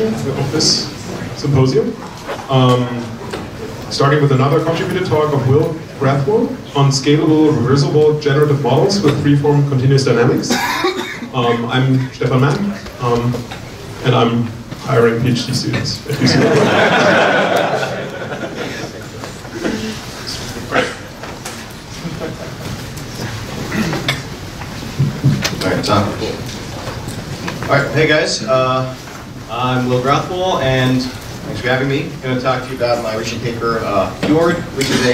session of this symposium. Starting with another contributed talk of Will Grathwohl on scalable reversible generative models with freeform continuous dynamics. I'm Stefan Mann, and I'm hiring PhD students at UCL. All right, hey guys, I'm Will Grathwohl, and thanks for having me. I'm going to talk to you about my recent paper, Fjord, which is a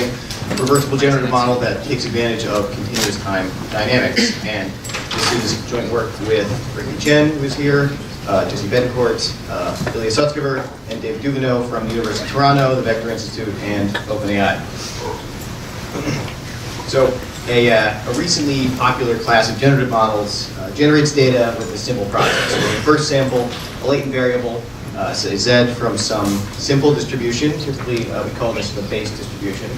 reversible generative model that takes advantage of continuous time dynamics. And this is joint work with Ricky Chen, who is here, Jesse Betancourt, Ilya Sutskever, and David Duvineau from the University of Toronto, the Vector Institute, and OpenAI. So, a recently popular class of generative models generates data with a simple process. So we first sample a latent variable, say Z, from some simple distribution. Typically, we call this the base distribution.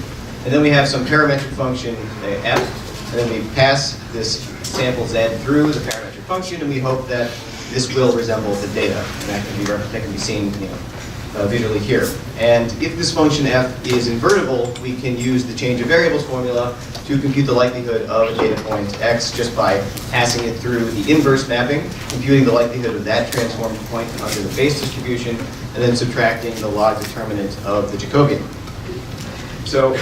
And then we have some parametric function, say F, and then we pass this sample Z through the parametric function, and we hope that this will resemble the data. And that can be seen, visually here. And if this function F is invertible, we can use the change of variables formula to compute the likelihood of a data point X just by passing it through the inverse mapping, computing the likelihood of that transformed point under the base distribution, and then subtracting the log determinant of the Jacobian. So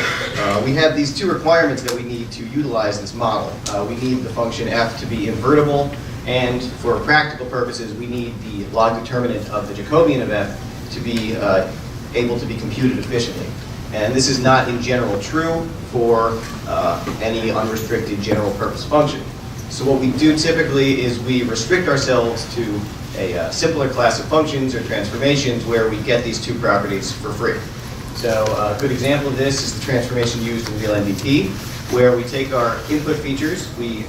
we have these two requirements that we need to utilize this model. We need the function F to be invertible, and for practical purposes, we need the log determinant of the Jacobian of F to be able to be computed efficiently. And this is not in general true for any unrestricted general purpose function. So what we do typically is we restrict ourselves to a simpler class of functions or transformations where we get these two properties for free. So a good example of this is the transformation used in real MVP, where we take our input features, we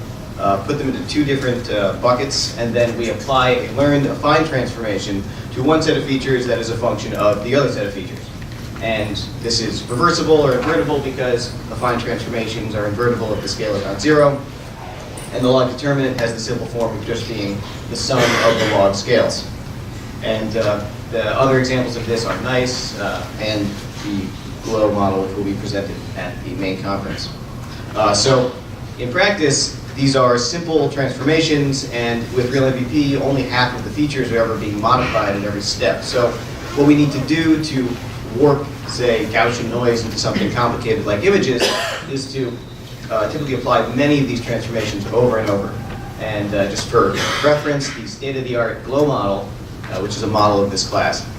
put them into two different buckets, and then we apply a learned affine transformation to one set of features that is a function of the other set of features. And this is reversible or invertible because affine transformations are invertible if the scale is not zero, and the log determinant has the simple form of just being the sum of the log scales. And the other examples of this are NICE and the GLOW model, which will be presented at the main conference. So in practice, these are simple transformations, and with real MVP, only half of the features are ever being modified at every step. So what we need to do to warp, say, Gaussian noise into something complicated like images is to typically apply many of these transformations over and over. And just for reference, the state-of-the-art GLOW model, which is a model of this class,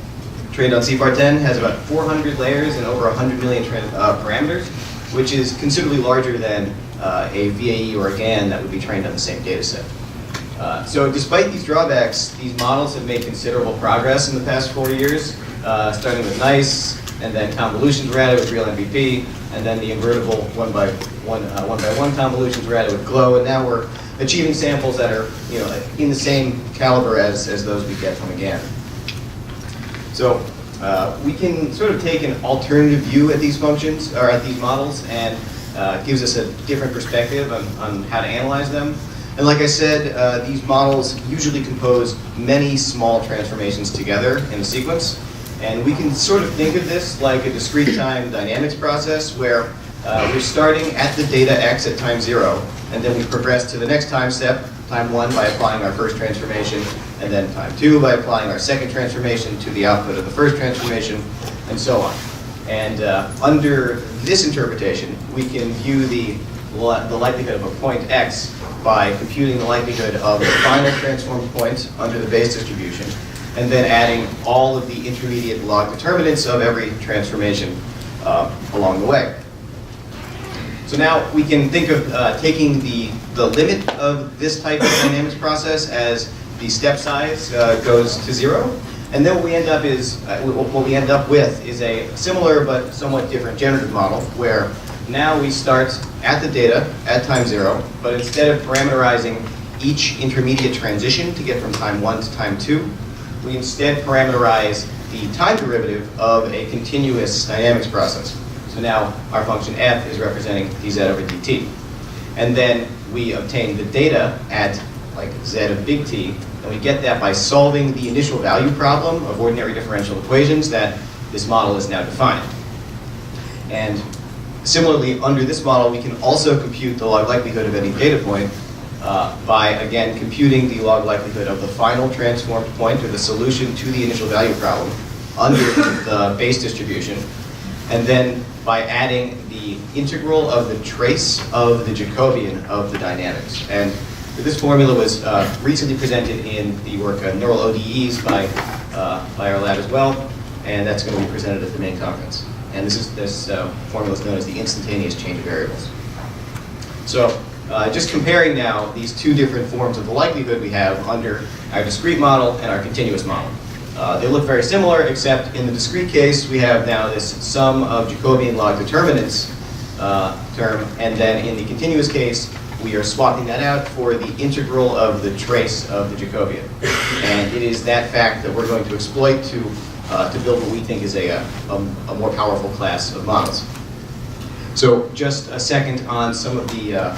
trained on CFAR10, has about 400 layers and over 100 million parameters, which is considerably larger than a VAE or a GAN that would be trained on the same data set. So despite these drawbacks, these models have made considerable progress in the past 40 years, starting with NICE, and then convolutions were added with real MVP, and then the invertible one-by-one convolutions were added with GLOW, and now we're achieving samples that are in the same caliber as those we get from a GAN. So we can sort of take an alternative view at these functions, or at these models, and gives us a different perspective on how to analyze them. And like I said, these models usually compose many small transformations together in a sequence. And we can sort of think of this like a discrete time dynamics process where we're starting at the data x at time 0, and then we progress to the next time step, time 1, by applying our first transformation, and then time 2 by applying our second transformation to the output of the first transformation, and so on. And under this interpretation, we can view the likelihood of a point x by computing the likelihood of the final transformed point under the base distribution, and then adding all of the intermediate log determinants of every transformation along the way. So now we can think of taking the limit of this type of dynamics process as the step size goes to 0. And then what we end up with is a similar but somewhat different generative model where now we start at the data at time 0, but instead of parameterizing each intermediate transition to get from time 1 to time 2, we instead parameterize the time derivative of a continuous dynamics process. So now our function f is representing dz over dt. And then we obtain the data at like z of big T And we get that by solving the initial value problem of ordinary differential equations that this model is now defined. And similarly, under this model, we can also compute the log likelihood of any data point by, again, computing the log likelihood of the final transformed point, or the solution to the initial value problem, under the base distribution, and then by adding the integral of the trace of the Jacobian of the dynamics. And this formula was recently presented in the work Neural ODEs by our lab as well, and that's going to be presented at the main conference. And this formula is known as the instantaneous change of variables. So just comparing now these two different forms of the likelihood we have under our discrete model and our continuous model. They look very similar, except in the discrete case, we have now this sum of Jacobian log determinants term, and then in the continuous case, we are swapping that out for the integral of the trace of the Jacobian. And it is that fact that we're going to exploit to build what we think is a more powerful class of models. So just a second on some of the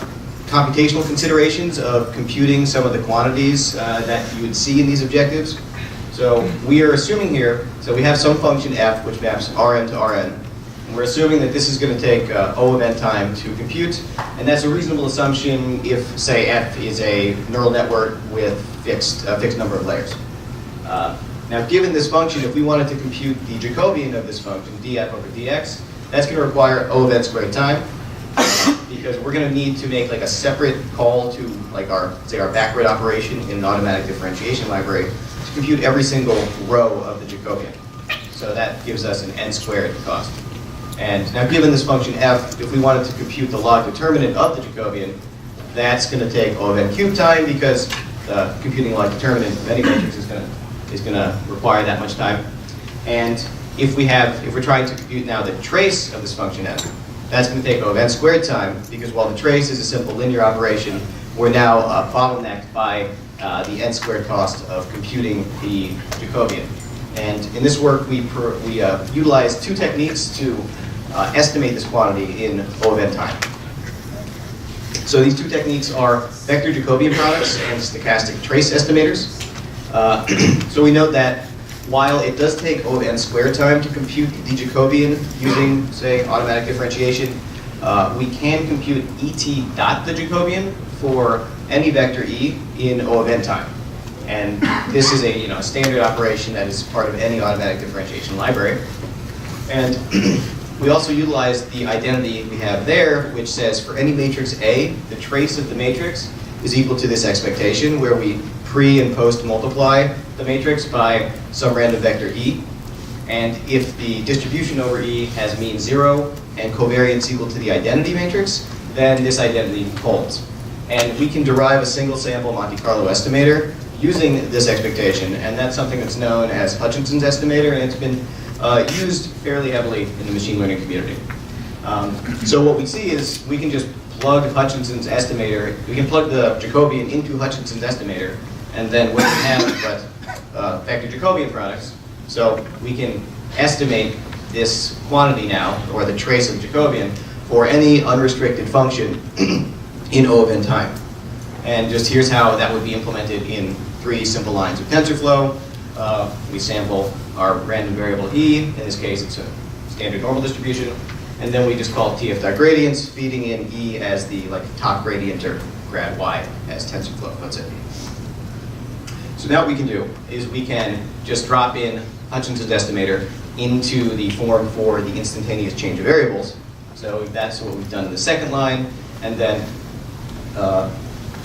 computational considerations of computing some of the quantities that you would see in these objectives. So we are assuming here, so we have some function f which maps Rn to Rn. And we're assuming that this is going to take O of n time to compute, and that's a reasonable assumption if, say, f is a neural network with a fixed number of layers. Now, given this function, if we wanted to compute the Jacobian of this function, df over dx, that's going to require O of n squared time, because we're going to need to make like a separate call to like our backward operation in an automatic differentiation library to compute every single row of the Jacobian. So that gives us an n squared cost. And now, given this function f, if we wanted to compute the log determinant of the Jacobian, that's going to take O of n cubed time, because computing log determinant of any matrix is going to require that much time. And if we're trying to compute now the trace of this function f, that's going to take O of n squared time, because while the trace is a simple linear operation, we're now bottlenecked by the n squared cost of computing the Jacobian. And in this work, we utilize two techniques to estimate this quantity in O of n time. So these two techniques are vector Jacobian products and stochastic trace estimators. So we note that while it does take O of n squared time to compute the Jacobian using, say, automatic differentiation, we can compute et dot the Jacobian for any vector e in O of n time. And this is a standard operation that is part of any automatic differentiation library. And we also utilize the identity we have there, which says for any matrix A, the trace of the matrix is equal to this expectation, where we pre and post multiply the matrix by some random vector E. And if the distribution over E has mean 0 and covariance equal to the identity matrix, then this identity holds. And we can derive a single sample Monte Carlo estimator using this expectation, and that's something that's known as Hutchinson's estimator, and it's been used fairly heavily in the machine learning community. So what we see is we can just plug Hutchinson's estimator, we can plug the Jacobian into Hutchinson's estimator, and then what we have but vector Jacobian products. So we can estimate this quantity now, or the trace of Jacobian, for any unrestricted function in O of n time. And just here's how that would be implemented in 3 simple lines of TensorFlow. We sample our random variable e. In this case, it's a standard normal distribution. And then we just call tf.gradients, feeding in e as the top gradient, or grad y as TensorFlow. That's it. So now what we can do is we can just drop in Hutchinson's estimator into the form for the instantaneous change of variables. So that's what we've done in the second line. And then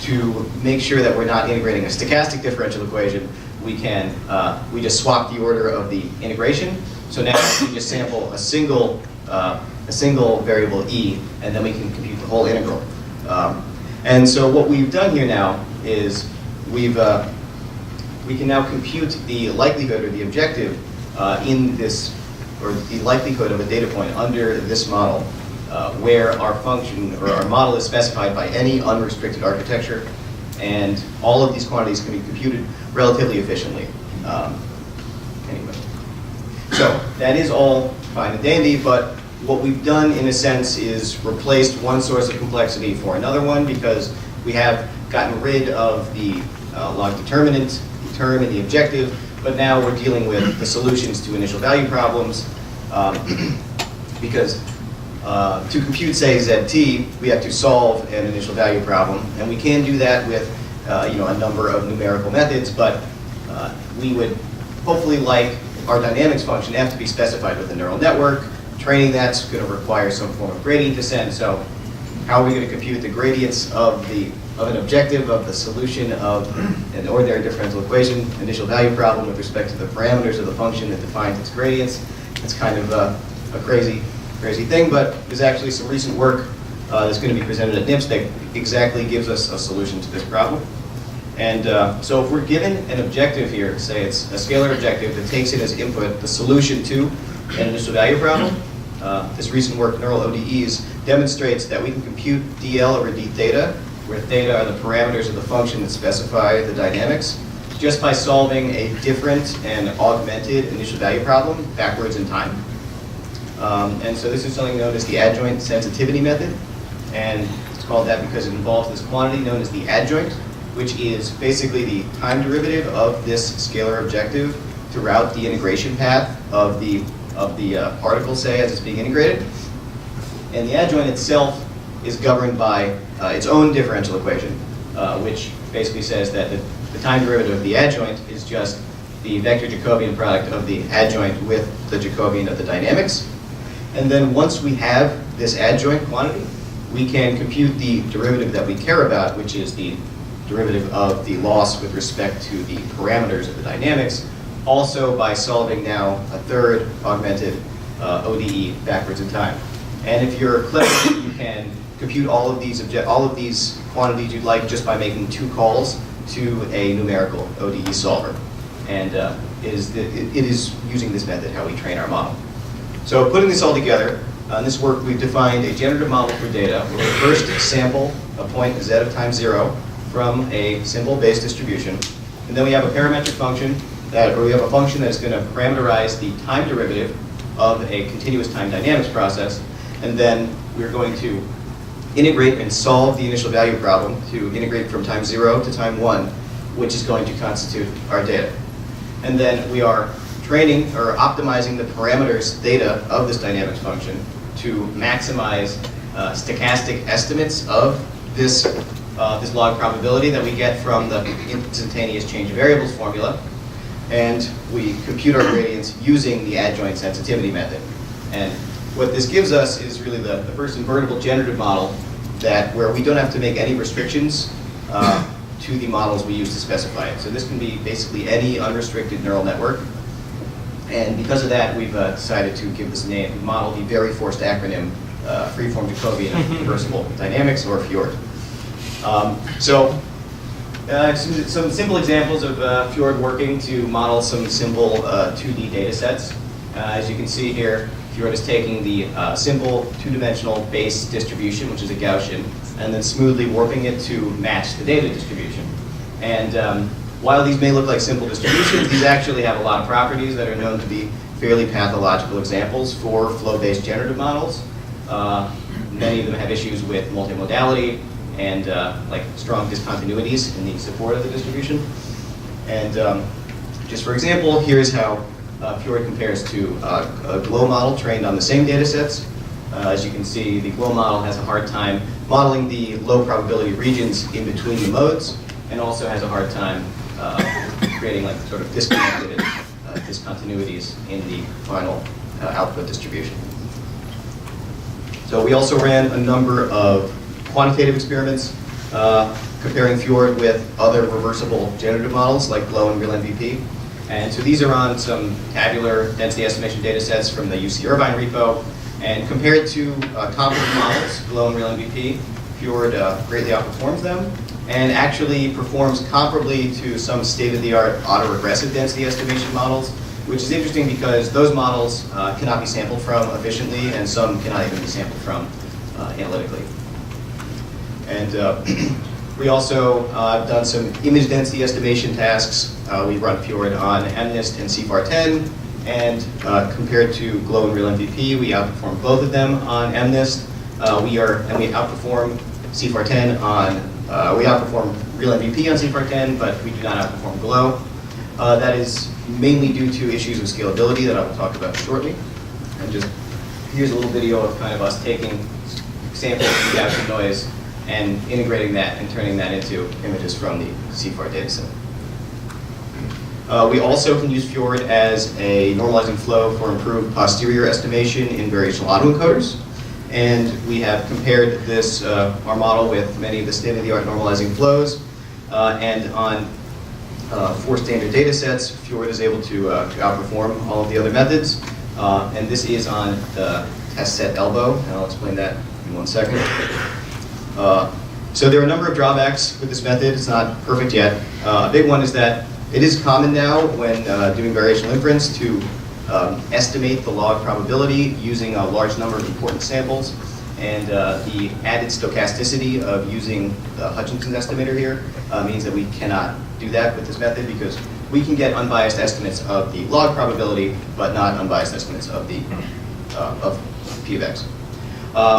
to make sure that we're not integrating a stochastic differential equation, we just swap the order of the integration. So now we just sample a single variable e, and then we can compute the whole integral. And so what we've done here now is we can now compute the likelihood, or the objective in this, or the likelihood of a data point under this model, where our function or our model is specified by any unrestricted architecture, and all of these quantities can be computed relatively efficiently. Anyway, so that is all fine and dandy, but what we've done in a sense is replaced one source of complexity for another one, because we have gotten rid of the log determinant term in the objective, but now we're dealing with the solutions to initial value problems, because to compute, say, ZT, we have to solve an initial value problem, and we can do that with a number of numerical methods, but we would hopefully like our dynamics function have to be specified with a neural network. Training that's going to require some form of gradient descent, so how are we going to compute the gradients of an objective of the solution of an ordinary differential equation, initial value problem with respect to the parameters of the function that defines its gradients? It's kind of a crazy thing, but there's actually some recent work that's going to be presented at NIPS that exactly gives us a solution to this problem. And so if we're given an objective here, say it's a scalar objective that takes in as input the solution to an initial value problem, this recent work, neural ODEs, demonstrates that we can compute DL over D theta, where theta are the parameters of the function that specify the dynamics, just by solving a different and augmented initial value problem backwards in time. And so this is something known as the adjoint sensitivity method, and it's called that because it involves this quantity known as the adjoint, which is basically the time derivative of this scalar objective throughout the integration path of the particle, say, as it's being integrated. And the adjoint itself is governed by its own differential equation, which basically says that the time derivative of the adjoint is just the vector Jacobian product of the adjoint with the Jacobian of the dynamics. And then once we have this adjoint quantity, we can compute the derivative that we care about, which is the derivative of the loss with respect to the parameters of the dynamics, also by solving now a third augmented ODE backwards in time. And if you're clever, you can compute all of these quantities you'd like just by making two calls to a numerical ODE solver. And it is using this method how we train our model. So putting this all together, in this work we've defined a generative model for data where we first sample a point z of time 0 from a simple Bayes distribution. And then we have a parametric function we have a function that's going to parameterize the time derivative of a continuous time dynamics process. And then we're going to integrate and solve the initial value problem to integrate from time 0 to time 1, which is going to constitute our data. And then we are training or optimizing the parameters theta of this dynamics function to maximize stochastic estimates of this log probability that we get from the instantaneous change of variables formula. And we compute our gradients using the adjoint sensitivity method. And what this gives us is really the first invertible generative model where we don't have to make any restrictions to the models we use to specify it. So this can be basically any unrestricted neural network. And because of that, we've decided to give this name, model the very forced acronym, Freeform Jacobian Reversible Dynamics, or Fjord. Some simple examples of Fjord working to model some simple 2D data sets. As you can see here, Fjord is taking the simple two-dimensional Bayes distribution, which is a Gaussian, and then smoothly warping it to match the data distribution. And while these may look like simple distributions, these actually have a lot of properties that are known to be fairly pathological examples for flow-based generative models. Many of them have issues with multimodality and like strong discontinuities in the support of the distribution. And just for example, here's how Fjord compares to a GLOW model trained on the same data sets. As you can see, the GLOW model has a hard time modeling the low probability regions in between the modes, and also has a hard time creating like sort of disconnected discontinuities in the final output distribution. So we also ran a number of quantitative experiments comparing Fjord with other reversible generative models like GLOW and Real MVP. And so these are on some tabular density estimation data sets from the UC Irvine repo. And compared to comparable models, GLOW and Real MVP, Fjord greatly outperforms them and actually performs comparably to some state-of-the-art autoregressive density estimation models, which is interesting because those models cannot be sampled from efficiently, and some cannot even be sampled from analytically. And we also have done some image density estimation tasks. We run Fjord on MNIST and CFAR10, and compared to GLOW and Real MVP, we outperform both of them on MNIST. We outperform CFAR10 on, we outperform Real MVP on CFAR10, but we do not outperform GLOW. That is mainly due to issues of scalability that I will talk about shortly. And just here's a little video of kind of us taking samples of Gaussian noise and integrating that and turning that into images from the CFAR dataset. We also can use Fjord as a normalizing flow for improved posterior estimation in variational autoencoders. And we have compared this, our model, with many of the state-of-the-art normalizing flows. And on 4 standard data sets, Fjord is able to outperform all of the other methods. And this is on the test set elbow, and I'll explain that in 1 second. So there are a number of drawbacks with this method. It's not perfect yet. A big one is that it is common now when doing variational inference to estimate the log probability using a large number of important samples. And the added stochasticity of using the Hutchinson's estimator here means that we cannot do that with this method, because we can get unbiased estimates of the log probability, but not unbiased estimates of the of P of x.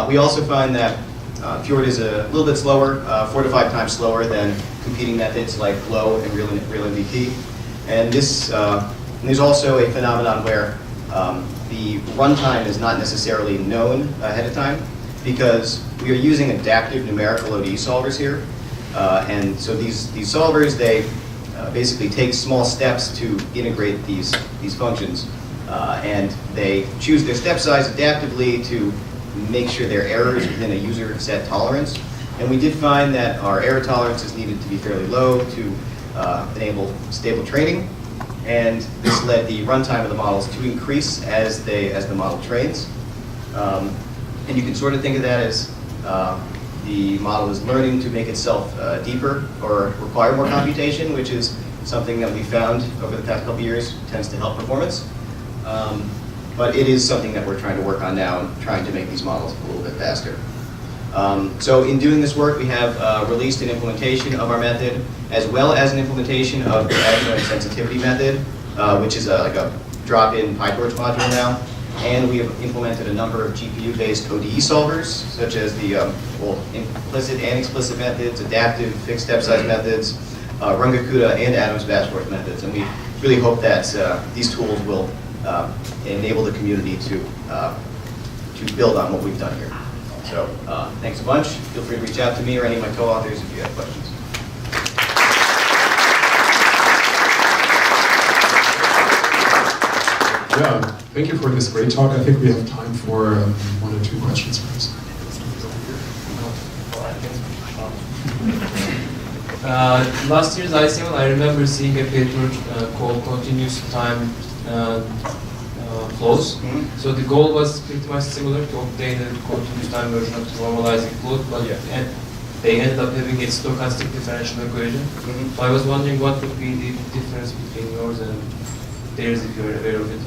We also find that Fjord is a little bit slower, 4 to 5 times slower than competing methods like Glow and Real MVP. And this, there's also a phenomenon where the runtime is not necessarily known ahead of time, because we are using adaptive numerical ODE solvers here. And so these solvers, they basically take small steps to integrate these functions. And they choose their step size adaptively to make sure their errors within a user set tolerance. And we did find that our error tolerances needed to be fairly low to enable stable training. And this led the runtime of the models to increase as the model trains. And you can sort of think of that as the model is learning to make itself deeper or require more computation, which is something that we found over the past couple years tends to help performance. But it is something that we're trying to work on now and trying to make these models a little bit faster. So in doing this work, we have released an implementation of our method, as well as an implementation of the adenoid sensitivity method, which is like a drop-in PyTorch module now. And we have implemented a number of GPU-based ODE solvers, such as the implicit and explicit methods, adaptive fixed step size methods, Runge-Kutta and Adams-Bashforth methods. And we really hope that these tools will enable the community to build on what we've done here. So thanks a bunch. Feel free to reach out to me or any of my co-authors if you have questions. Yeah, thank you for this great talk. I think we have time for 1 or 2 questions first. Last year's ICM, I remember seeing a paper called Continuous Time Flows. Mm-hmm. So the goal was pretty much similar, to obtain a continuous time version of the normalizing float, but they ended up having a stochastic differential equation. Mm-hmm. So I was wondering what would be the difference between yours and theirs, if you're aware of it.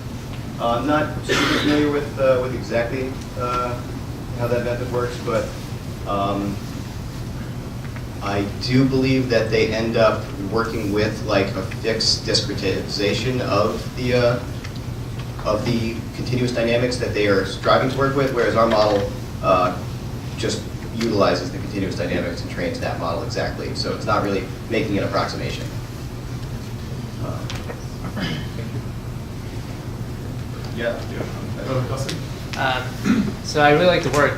I'm not super familiar with exactly how that method works, but I do believe that they end up working with like a fixed discretization of the continuous dynamics that they are striving to work with, whereas our model just utilizes the continuous dynamics and trains that model exactly. So it's not really making an approximation. Yeah. So I really like the work.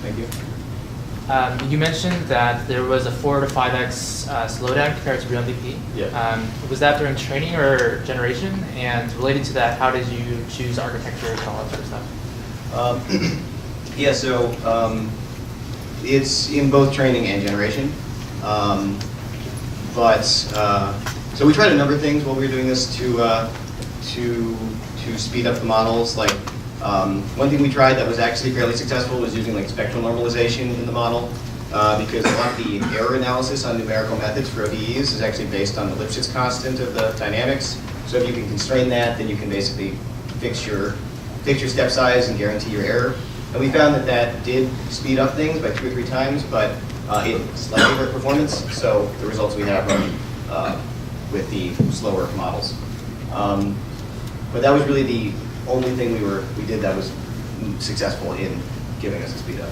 Thank you. You mentioned that there was a 4 to 5x slowdown compared to real MVP. Yeah. Was that during training or generation? And related to that, how did you choose architecture and all that sort of stuff? Yeah, so it's in both training and generation. So we tried a number of things while we were doing this to speed up the models. Like one thing we tried that was actually fairly successful was using like spectral normalization in the model, because a lot of the error analysis on numerical methods for ODEs is actually based on the Lipschitz constant of the dynamics. So if you can constrain that, then you can basically fix your step size and guarantee your error. And we found that that did speed up things by 2 or 3 times, but it slightly hurt performance. So the results we have are with the slower models. But that was really the only thing we did that was successful in giving us a speed up.